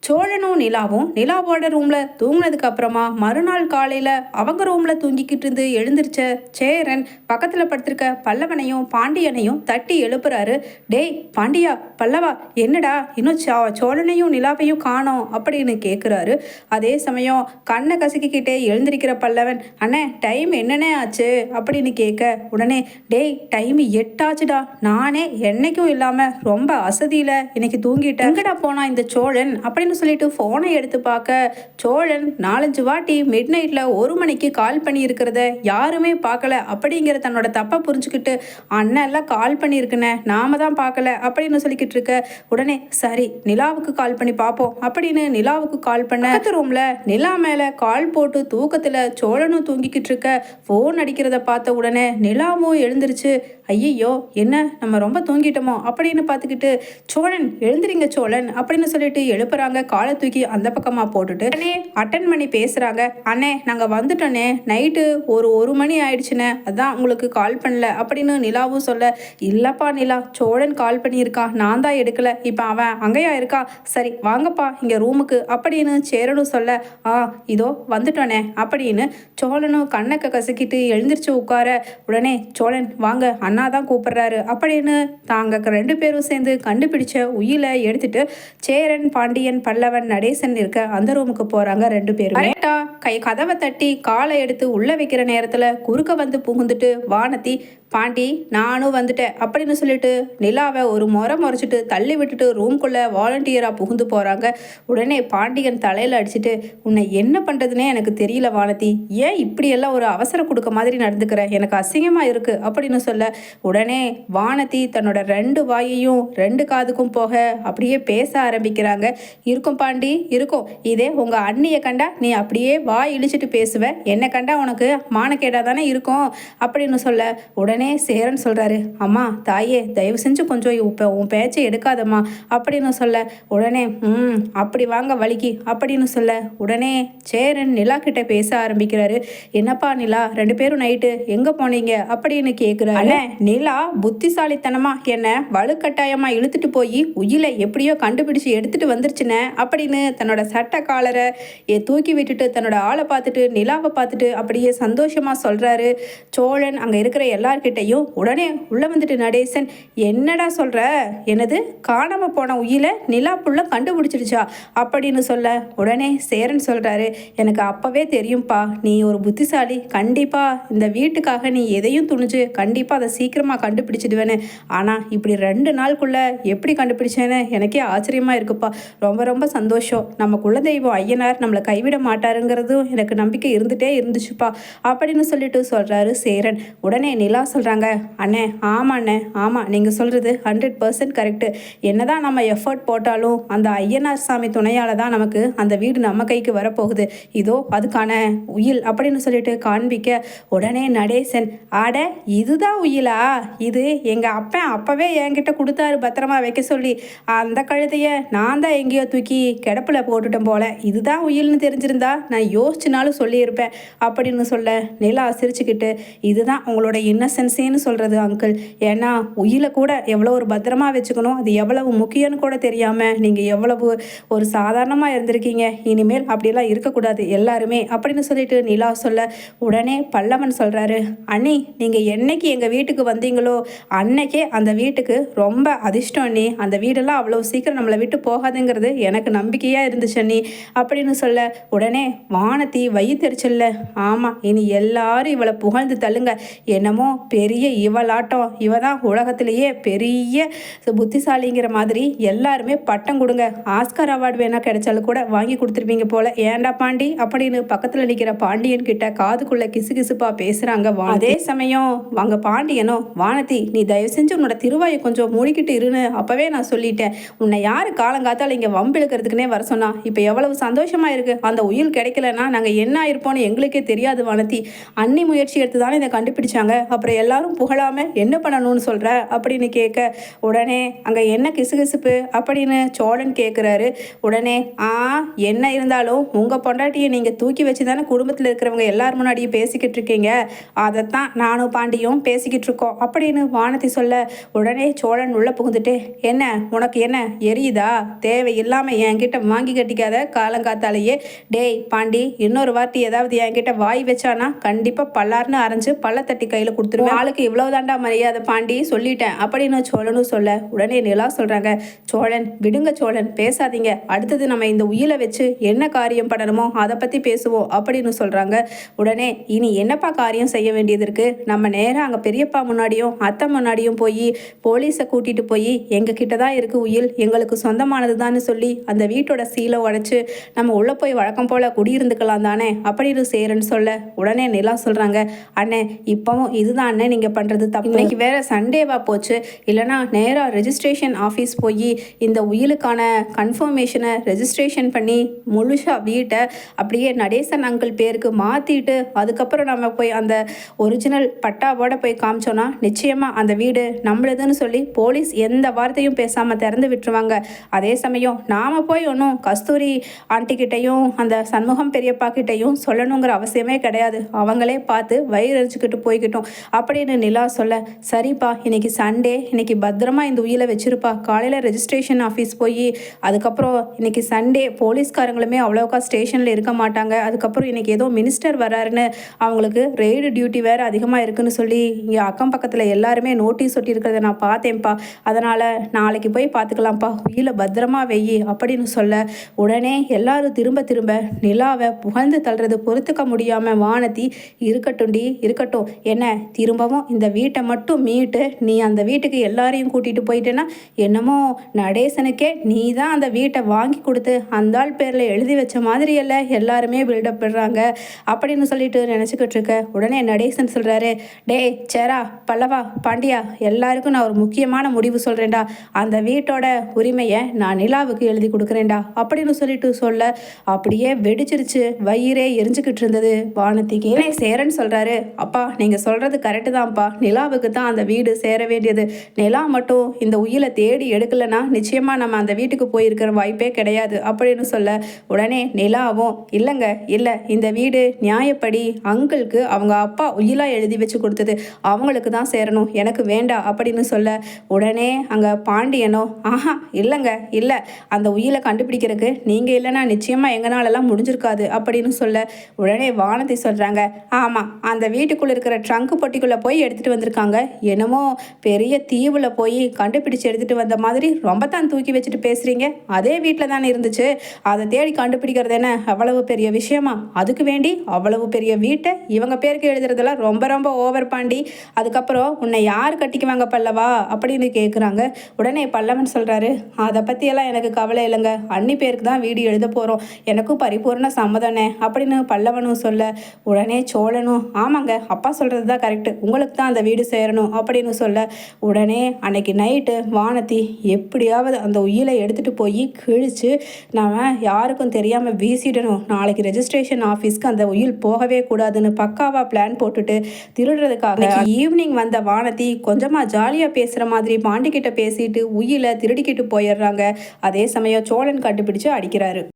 சோழனும் நிலாவும் நிலாவோட ரூம்ல தூங்கினதுக்கு அப்புறமா மறுநாள் காலையில அவங்க ரூம்ல தூங்கிக்கிட்டு இருந்து எழுந்திருச்ச சேரன் பக்கத்துல படுத்திருக்க பல்லவனையும் பாண்டியனையும் தட்டி எழுப்புறாரு. டேய் பாண்டியா, பல்லவா, என்னடா இன்னும் சோழனையும் நிலாவையும் காணோம் அப்படின்னு கேட்குறாரு. அதே சமயம் கண்ணை கசக்கிக்கிட்டே எழுந்திருக்கிற பல்லவன், அண்ணே டைம் என்னன்னே ஆச்சு அப்படின்னு கேட்க, உடனே டேய் டைம் 8 ஆச்சுடா, நானே என்னைக்கும் இல்லாம ரொம்ப அசதியில இன்னைக்கு தூங்கிட்டேன், எங்கடா போனா இந்த சோழன் அப்படின்னு சொல்லிட்டு போனை எடுத்து பார்க்க, சோழன் 4-5 வாட்டி மிட் நைட்ல 1 மணிக்கு கால் பண்ணி இருக்கிறத யாருமே பார்க்கல அப்படிங்கிற தன்னோட தப்பை புரிஞ்சுக்கிட்டு, அண்ணன் எல்லாம் கால் பண்ணியிருக்குன்னு நாம தான் பார்க்கல அப்படின்னு சொல்லிக்கிட்டு இருக்க, உடனே சரி நிலாவுக்கு கால் பண்ணி பார்ப்போம் அப்படின்னு நிலாவுக்கு கால் பண்ண, ரூம்ல நிலா மேல கால் போட்டு தூக்கத்துல சோழனும் தூங்கிக்கிட்டு இருக்க, போன் அடிக்கிறத பார்த்த உடனே நிலாவும் எழுந்திருச்சு. ஐயோ என்ன நம்ம ரொம்ப தூங்கிட்டோமோ அப்படின்னு பார்த்துக்கிட்டு, சோழன் எழுந்திரிங்க சோழன் அப்படின்னு சொல்லிட்டு எழுப்புறாங்க. காலை தூக்கி அந்த பக்கமாக போட்டுட்டு அண்ணே அட்டன் பண்ணி பேசுகிறாங்க. அண்ணே நாங்கள் வந்துட்டோன்னே, நைட்டு ஒரு மணி ஆயிடுச்சுண்ணே, அதான் உங்களுக்கு கால் பண்ணல அப்படின்னு நிலாவும் சொல்ல, இல்லைப்பா நிலா, சோழன் கால் பண்ணியிருக்கான், நான் தான் எடுக்கல, இப்போ அவன் அங்கேயா இருக்கா, சரி வாங்கப்பா இங்கே ரூமுக்கு அப்படின்னு சேரனும் சொல்ல, இதோ வந்துட்டோனே அப்படின்னு சோழனும் கண்ணக்க கசக்கிட்டு எழுந்திரிச்சு உட்கார, உடனே சோழன் வாங்க அண்ணா தான் கூப்பிடுறாரு அப்படின்னு தாங்க 2 பேரும் சேர்ந்து கண்டுபிடிச்ச உயிலை எடுத்துட்டு சேரன், பாண்டியன், பல்லவன், நடேசன் இருக்க அந்த ரூமுக்கு போறாங்க 2 பேரும். கதவை தட்டி காலை எடுத்து உள்ள வைக்கிற நேரத்துல குறுக்க வந்து புகுந்துட்டு வானதி, பாண்டி நானும் வந்துட்டேன் அப்படின்னு சொல்லிட்டு நிலாவை ஒரு முறைச்சிட்டு தள்ளி விட்டுட்டு ரூம்குள்ள வாலண்டியராக புகுந்து போகிறாங்க. உடனே பாண்டியன் தலையில் அடிச்சுட்டு, உன்னை என்ன பண்ணுறதுனே எனக்கு தெரியல வானதி, ஏன் இப்படியெல்லாம் ஒரு அவசரம் கொடுக்க மாதிரி நடந்துக்கிற, எனக்கு அசிங்கமாக இருக்குது அப்படின்னு சொல்ல, உடனே வானதி தன்னோட 2 வாயையும் 2 காதுக்கும் போக அப்படியே பேச ஆரம்பிக்கிறாங்க. இருக்கும் பாண்டி இருக்கும், இதே உங்கள் அண்ணியை கண்டா நீ அப்படியே வாய் இழிச்சிட்டு பேசுவ, என்னை கண்டா உனக்கு மானக்கேடாக தானே இருக்கும் அப்படின்னு சொல்ல, உடனே சேரன் சொல்றாரு, அம்மா தாயே தயவு செஞ்சு கொஞ்சம் இப்போ உன் பேச்சை எடுக்காதம்மா அப்படின்னு சொல்ல, உடனே அப்படி வாங்க வலிக்கு அப்படின்னு சொல்ல, உடனே சேரன் நிலா கிட்ட பேச ஆரம்பிக்கிறாரு. என்னப்பா நிலா, 2 பேரும் நைட்டு எங்க போனீங்க அப்படின்னு கேட்குறாரு. நிலா புத்திசாலித்தனமா என்ன வலுக்கட்டாயமா இழுத்துட்டு போய் உயிலை எப்படியோ கண்டுபிடிச்சு எடுத்துட்டு வந்துருச்சுன அப்படின்னு தன்னோட சட்ட காலரை தூக்கி விட்டுட்டு தன்னோட ஆளை பார்த்துட்டு நிலாவை பார்த்துட்டு அப்படியே சந்தோஷமா சொல்றாரு. சோழன் அங்க இருக்கிற எல்லார்கிட்டையும் உடனே உள்ள வந்துட்டு, நடேசன் என்னடா சொல்ற, எனது காணாம போன உயிலை நிலா புள்ள கண்டுபிடிச்சிடுச்சா அப்படின்னு சொல்ல, உடனே சேரன் சொல்றாரு, எனக்கு அப்பவே தெரியும்பா நீ ஒரு புத்திசாலி, கண்டிப்பா இந்த வீட்டுக்காக நீ எதையும் துணிஞ்சு கண்டிப்பா அதை சீக்கிரமா கண்டுபிடிச்சிடுவேன்னு, ஆனா இப்படி 2 நாளுக்குள்ள எப்படி கண்டுபிடிச்சேன்னு எனக்கே ஆச்சரியமா இருக்குப்பா, ரொம்ப ரொம்ப சந்தோஷம், நம்ம குலதெய்வம் ஐயனார் நம்மளை கைவிட மாட்டாருங்கிறதும் எனக்கு நம்பிக்கை இருந்துட்டே இருந்துச்சுப்பா அப்படின்னு சொல்லிட்டு சொல்றாரு சேரன். உடனே நிலா சொல்கிறாங்க, அண்ணே ஆமாண்ணே ஆமாம், நீங்கள் சொல்கிறது 100% கரெக்டு, என்னதான் நம்ம எஃபர்ட் போட்டாலும் அந்த ஐயனார் சாமி துணையால் தான் நமக்கு அந்த வீடு நம்ம கைக்கு வரப்போகுது, இதோ அதுக்கான உயில் அப்படின்னு சொல்லிட்டு காண்பிக்க, உடனே நடேசன், ஆட இதுதான் உயிலா, இது எங்கள் அப்பன் அப்போவே என்கிட்ட கொடுத்தாரு பத்திரமா வைக்க சொல்லி, அந்த கழுதையை நான் தான் எங்கேயோ தூக்கி கிடப்பில் போட்டுட்டேன் போல, இதுதான் உயில்னு தெரிஞ்சிருந்தா நான் யோசிச்சுனாலும் சொல்லியிருப்பேன் அப்படின்னு சொல்ல, நிலா சிரிச்சுக்கிட்டு, இதுதான் உங்களோட இன்னசென்ஸேன்னு சொல்கிறது அங்கிள், ஏன்னா உயிரை கூட எவ்வளோ ஒரு பத்திரமா வச்சுக்கணும், அது எவ்வளவு முக்கியம்னு கூட தெரியாமல் நீங்கள் எவ்வளவு ஒரு சாதாரணமாக இருந்திருக்கீங்க, இனிமேல் அப்படியெல்லாம் இருக்கக்கூடாது எல்லாருமே அப்படின்னு சொல்லிட்டு நிலா சொல்ல, உடனே பல்லவன் சொல்கிறாரு, அண்ணி நீங்கள் என்னைக்கு எங்கள் வீட்டுக்கு வந்தீங்களோ அன்னைக்கே அந்த வீட்டுக்கு ரொம்ப அதிர்ஷ்டம் அண்ணி, அந்த வீடெல்லாம் அவ்வளோ சீக்கிரம் நம்மளை விட்டு போகாதுங்கிறது எனக்கு நம்பிக்கையாக இருந்துச்சு அண்ணி அப்படின்னு சொல்ல, உடனே வானதி வயிற்றுச்சல்ல, ஆமாம் இனி எல்லாரும் இவளை புகழ்ந்து தள்ளுங்க, என்னமோ பெரிய இவளாட்டம், இவ தான் உலகத்திலேயே பெரிய புத்திசாலிங்கிற மாதிரி எல்லாருமே பட்டம் கொடுங்க, ஆஸ்கர் அவார்டு வேணா கிடைச்சாலும் கூட வாங்கி கொடுத்துருப்பீங்க போல, ஏண்டா பாண்டி அப்படின்னு பக்கத்தில் நிற்கிற பாண்டியன் கிட்ட காதுக்குள்ள கிசுகிசுப்பா பேசுறாங்க. அதே சமயம் வாங்க பாண்டியனோ, வானதி நீ தயவு செஞ்சு உன்னோட திருவாயை கொஞ்சம் மூடிக்கிட்டு இருன்னு அப்பவே நான் சொல்லிட்டேன், உன்னை யாரு காலங்காத்தால் இங்கே வம்பிழுக்கிறதுக்குனே வர சொன்னா, இப்போ எவ்வளவு சந்தோஷமா இருக்கு, அந்த உயில் கிடைக்கலன்னா நாங்கள் என்ன இருப்போம்னு எங்களுக்கே தெரியாது வானதி, அன்னி முயற்சி எடுத்து தானே இதை கண்டுபிடிச்சாங்க, அப்புறம் எல்லாரும் புகழாமல் என்ன பண்ணணும்னு சொல்கிற அப்படின்னு கேட்க, உடனே அங்கே என்ன கிசுகிசுப்பு அப்படின்னு சோழன் கேட்குறாரு. உடனே என்ன இருந்தாலும் உங்கள் பொண்டாட்டியை நீங்கள் தூக்கி வச்சு தானே குடும்பத்தில் இருக்கிறவங்க எல்லார் முன்னாடியும் பேசிக்கிட்டு இருக்கீங்க, அதைத்தான் நானும் பாண்டியும் பேசிக்கிட்டு இருக்கோம் இருக்கோம் அப்படின்னு வானதி சொல்ல உடனே சோழன் உள்ள புகுந்துட்டு, என்ன உனக்கு என்ன எரியுதா? தேவையில்லாம என்கிட்ட வாங்கி கட்டிக்காத காலங்காத்தாலேயே. டேய் பாண்டி, இன்னொரு வார்த்தை ஏதாவது என்கிட்ட வாய் வச்சானா கண்டிப்பா பல்லார்னு அரைஞ்சு பல்ல தட்டி கையில கொடுத்துருவேன். ஆளுக்கு இவ்வளவுதாண்டா மரியாதை பாண்டி, சொல்லிட்டேன் அப்படின்னு சோழனும் சொல்ல உடனே நிலா சொல்றாங்க, சோழன் விடுங்க சோழன், பேசாதீங்க. அடுத்தது நம்ம இந்த உயிரை வச்சு என்ன காரியம் பண்ணணுமோ அதை பத்தி பேசுவோம் அப்படின்னு சொல்றாங்க. உடனே இனி என்னப்பா காரியம் செய்ய வேண்டியது இருக்கு? நம்ம நேரம் அங்க பெரியப்பா முன்னாடியும் அத்தை முன்னாடியும் போய் போலீஸை கூட்டிட்டு போய் எங்க கிட்ட தான் இருக்கு உயில், எங்களுக்கு சொந்தமானதுதான்னு சொல்லி அந்த வீட்டோட சீலை உடைச்சு நம்ம உள்ள போய் வழக்கம் போல குடியிருந்துக்கலாம் தானே அப்படின்னு சேரன்னு சொல்ல உடனே நிலா சொல்றாங்க, அண்ணே இப்பவும் இதுதான் அண்ணே நீங்க பண்றது தப்பு. இன்னைக்கு வேற சண்டேவா போச்சு, இல்லைனா நேராக ரெஜிஸ்ட்ரேஷன் ஆஃபீஸ் போய் இந்த உயிலுக்கான கன்ஃபர்மேஷனை ரெஜிஸ்ட்ரேஷன் பண்ணி முழுசாக வீட்டை அப்படியே நடேசன் அங்கிள் பேருக்கு மாற்றிட்டு அதுக்கப்புறம் நம்ம போய் அந்த ஒரிஜினல் பட்டாவோட போய் காமிச்சோன்னா நிச்சயமாக அந்த வீடு நம்மளுதுன்னு சொல்லி போலீஸ் எந்த வார்த்தையும் பேசாமல் திறந்து விட்டுருவாங்க. அதே சமயம் நாம் போய் ஒன்றும் கஸ்தூரி ஆண்டிக்கிட்டையும் அந்த சண்முகம் பெரியப்பா கிட்டையும் சொல்லணுங்கிற அவசியமே கிடையாது, அவங்களே பார்த்து வயிறு எரிச்சுக்கிட்டு போய்கிட்டோம் அப்படின்னு நிலா சொல்ல, சரிப்பா இன்னைக்கு சண்டே, இன்னைக்கு பத்திரமா இந்த உயிரை வச்சிருப்பா, காலையில் ரெஜிஸ்ட்ரேஷன் ஆஃபீஸ் போய் அதுக்கப்புறம் இன்னைக்கு சண்டே போலீஸ்காரங்களுமே அவ்வளோக்கா ஸ்டேஷனில் இருக்க மாட்டாங்க, அதுக்கப்புறம் இன்னைக்கு ஏதோ மினிஸ்டர் வராருன்னு அவங்களுக்கு ரெய்டு டியூட்டி வேறு அதிகமாக இருக்குன்னு சொல்லி இங்கே அக்கம் பக்கத்தில் எல்லாருமே நோட்டீஸ் ஒட்டியிருக்கிறத நான் பார்த்தேன்ப்பா, அதனால் நாளைக்கு போய் பார்த்துக்கலாம்ப்பா, உயிரை பத்திரமா வெயி அப்படின்னு சொல்ல உடனே எல்லாரும் திரும்ப திரும்ப நிலாவை புகழ்ந்து தள்ளுறது பொறுத்துக்க முடியாமல் வானதி, இருக்கட்டும்டி இருக்கட்டும், என்ன திரும்பவும் இந்த வீட்டை மட்டும் மீட்டு நீ அந்த வீட்டுக்கு எல்லாரையும் கூட்டிகிட்டு போயிட்டேன்னா என்னமோ நடேசனுக்கே நீ தான் அந்த வீட்டை வாங்கி கொடுத்து அந்த ஆள் பேரில் எழுதி வச்ச மாதிரி எல்லாம் எல்லாருமே பில்டப் பண்ணுறாங்க அப்படின்னு சொல்லிட்டு நினச்சிக்கிட்டு இருக்க உடனே நடேசன் சொல்கிறாரு, டே சேரா பல்லவா பாண்டியா, எல்லாருக்கும் நான் ஒரு முக்கியமான முடிவு சொல்கிறேன்டா, அந்த வீட்டோட உரிமையை நான் நிலாவுக்கு எழுதி கொடுக்குறேன்டா அப்படின்னு சொல்லிட்டு சொல்ல அப்படியே வெடிச்சிருச்சு, வயிறே எரிஞ்சுக்கிட்டு இருந்தது வானதிக்கு. சேரன் சொல்கிறாரு, அப்பா நீங்கள் சொல்கிறது கரெக்டு தான்ப்பா, நிலாவுக்கு தான் அந்த வீடு சேர வேண்டியது, நிலா மட்டும் இந்த உயிரை தேடி எடுக்கலைன்னா நிச்சயமாக நம்ம அந்த வீட்டுக்கு போயிருக்கிற வாய்ப்பே கிடையாது அப்படின்னு சொல்ல உடனே நிலாவும், இல்லைங்க இல்லை, இந்த வீடு நியாயப்படி அங்கிளுக்கு அவங்க அப்பா உயிலாக எழுதி வச்சு கொடுத்தது, அவங்களுக்கு தான் சேரணும், எனக்கு வேண்டாம் அப்படின்னு சொல்ல உடனே அங்கே பாண்டியனோ, ஆஹா இல்லைங்க இல்லை, அந்த உயிலை கண்டுபிடிக்கிறதுக்கு நீங்கள் இல்லைன்னா நிச்சயமாக எங்களாலெல்லாம் முடிஞ்சிருக்காது அப்படின்னு சொல்ல உடனே வானதி சொல்கிறாங்க, ஆமாம் அந்த வீட்டுக்குள்ளே இருக்கிற ட்ரங்க் பொட்டிக்குள்ளே போய் எடுத்துகிட்டு வந்திருக்காங்க, என்னமோ பெரிய தீவில் போய் கண்டுபிடிச்சு எடுத்துகிட்டு வந்த மாதிரி ரொம்ப தான் தூக்கி வச்சுட்டு பேசுகிறீங்க, அதே வீட்டில் தானே இருந்துச்சு, அதை தேடி கண்டுபிடிக்கிறது என்ன அவ்வளவு பெரிய விஷயமா, அதுக்கு வேண்டி அவ்வளவு பெரிய வீட்டை இவங்க பேருக்கு எழுதுறதெல்லாம் ரொம்ப ரொம்ப ஓவர் பாண்டி, அதுக்கப்புறம் உன்னை யார் கட்டிக்குவாங்க பல்லவா அப்படின்னு கேட்குறாங்க. உடனே பல்லவன் சொல்கிறாரு, அதை பற்றியெல்லாம் எனக்கு கவலை இல்லைங்க, அன்னி பேருக்கு தான் வீடு எழுத போகிறோம், எனக்கும் பரிபூர்ண சம்மதனே அப்படின்னு பல்லவனும் சொல்ல உடனே சோழனும், ஆமாங்க அப்பா சொல்கிறது தான் கரெக்டு, உங்களுக்கு தான் அந்த வீடு சேரணும் அப்படின்னு சொல்ல உடனே அன்னைக்கு நைட்டு வானதி எப்படியாவது அந்த உயிலை எடுத்துகிட்டு போய் கிழிச்சு நம்ம யாருக்கும் தெரியாமல் வீசிடணும், நாளைக்கு ரெஜிஸ்ட்ரேஷன் ஆஃபீஸ்க்கு அந்த உயில் போகவே கூடாதுன்னு பக்காவாக பிளான் போட்டுட்டு திருடுறதுக்காக ஈவினிங் வந்த வானதி கொஞ்சமாக ஜாலியாக பேசுகிற மாதிரி பாண்டிக்கிட்ட பேசிட்டு உயிலை திருடிக்கிட்டு போயிடுறாங்க. அதே சமயம் சோழன் கண்டுபிடிச்சு அடிக்கிறாரு.